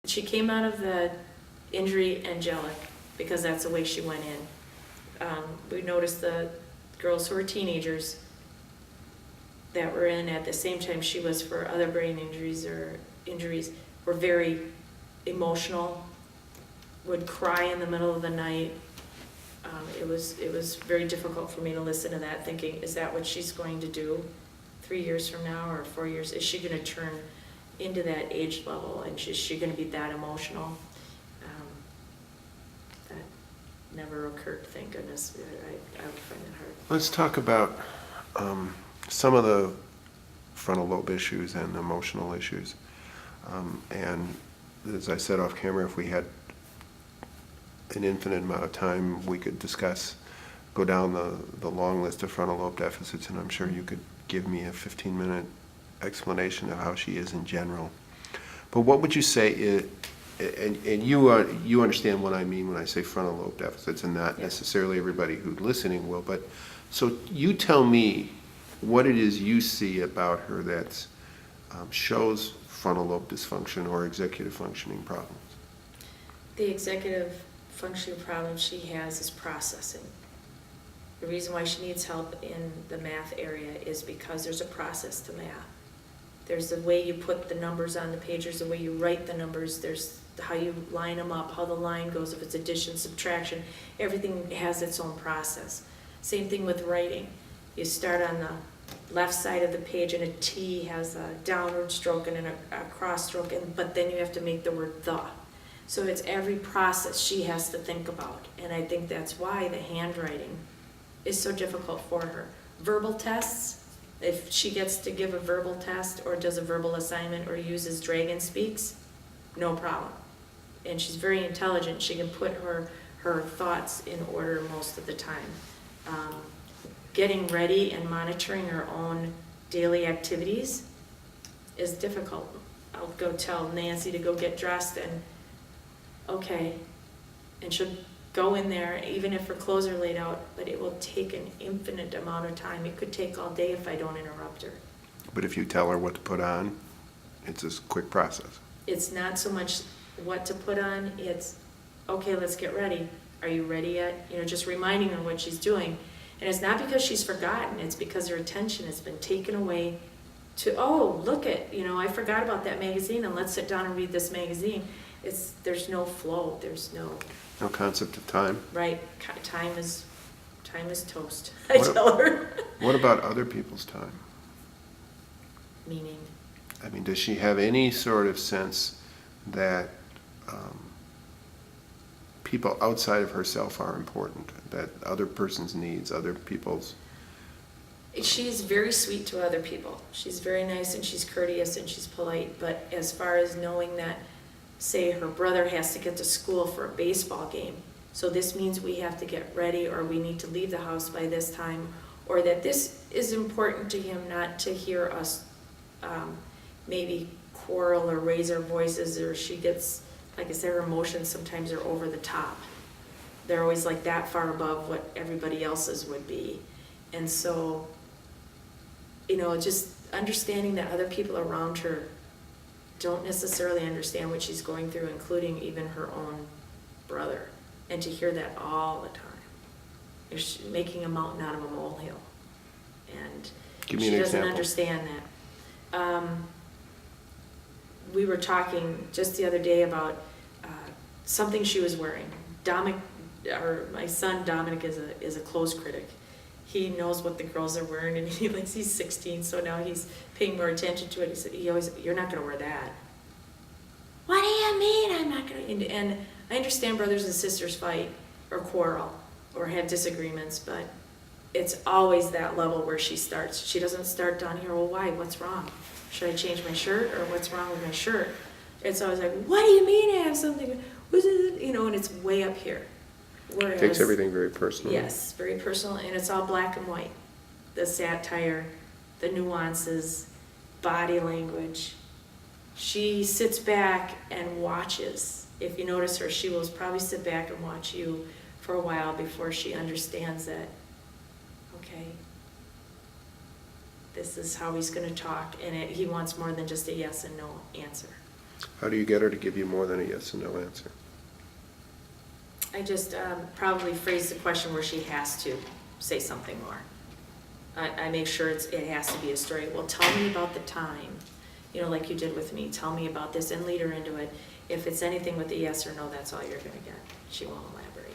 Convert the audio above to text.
She came out of the injury angelic because that's the way she went in. We noticed the girls who were teenagers that were in at the same time she was for other brain injuries were very emotional, would cry in the middle of the night. It was very difficult for me to listen to that, thinking, is that what she's going to do 3 years from now or 4 years? Is she going to turn into that age level, and is she going to be that emotional? That never occurred, thank goodness. I would find it hard. Let's talk about some of the frontal lobe issues and emotional issues. And as I said off camera, if we had an infinite amount of time, we could go down the long list of frontal lobe deficits, and I'm sure you could give me a 15-minute explanation of how she is in general. But what would you say and you understand what I mean when I say frontal lobe deficits, and not necessarily everybody who's listening will, but so you tell me what it is you see about her that shows frontal lobe dysfunction or executive functioning problems. The executive functioning problem she has is processing. The reason why she needs help in the math area is because there's a process to math. There's the way you put the numbers on the page, there's the way you write the numbers, there's how you line them up, how the line goes, if it's addition, subtraction, everything has its own process. Same thing with writing. You start on the left side of the page and a T has a downward stroke and a cross stroke, but then you have to make the word the. So it's every process she has to think about, and I think that's why the handwriting is so difficult for her. Verbal tests, if she gets to give a verbal test or does a verbal assignment or uses Dragon Speaks, no problem. And she's very intelligent. She can put her thoughts in order most of the time. Getting ready and monitoring her own daily activities is difficult. I'll go tell Nancy to go get dressed and okay, and she'll go in there even if her clothes are laid out, but it will take an infinite amount of time. It could take all day if I don't interrupt her. But if you tell her what to put on, it's a quick process. It's not so much what to put on, it's okay, let's get ready. Are you ready yet? Just reminding her what she's doing. And it's not because she's forgotten, it's because her attention has been taken away to, oh, look at, I forgot about that magazine, and let's sit down and read this magazine. There's no flow, there's no concept of time. Right, time is toast, I tell her. What about other people's time? Meaning? I mean, does she have any sort of sense that people outside of herself are important, that other person's needs, other people's... She's very sweet to other people. She's very nice and she's courteous and she's polite, but as far as knowing that, say her brother has to get to school for a baseball game, so this means we have to get ready or we need to leave the house by this time, or that this is important to him not to hear us maybe quarrel or raise our voices, or she gets, like I said, her emotions sometimes are over the top. They're always like that far above what everybody else's would be. And so, just understanding that other people around her don't necessarily understand what she's going through, including even her own brother. And to hear that all the time. You're making a mountain out of a molehill. And she doesn't understand that. We were talking just the other day about something she was wearing. My son Dominic is a clothes critic. He knows what the girls are wearing, and he's 16, so now he's paying more attention to it. He said, "You're not going to wear that." What do you mean I'm not going to? And I understand brothers and sisters fight or quarrel or have disagreements, but it's always that level where she starts. She doesn't start down here. Well, why? What's wrong? Should I change my shirt, or what's wrong with my shirt? It's always like, what do you mean I have something? And it's way up here. Whereas, takes everything very personal. Yes, very personal, and it's all black and white. The satire, the nuances, body language. She sits back and watches. If you notice her, she will probably sit back and watch you for a while before she understands that, okay, this is how he's going to talk, and he wants more than just a yes and no answer. How do you get her to give you more than a yes and no answer? I just probably phrase the question where she has to say something more. I make sure it has to be a story. Well, tell me about the time, you know, like you did with me. Tell me about this and lead her into it. If it's anything with a yes or no, that's all you're gonna get. She won't elaborate.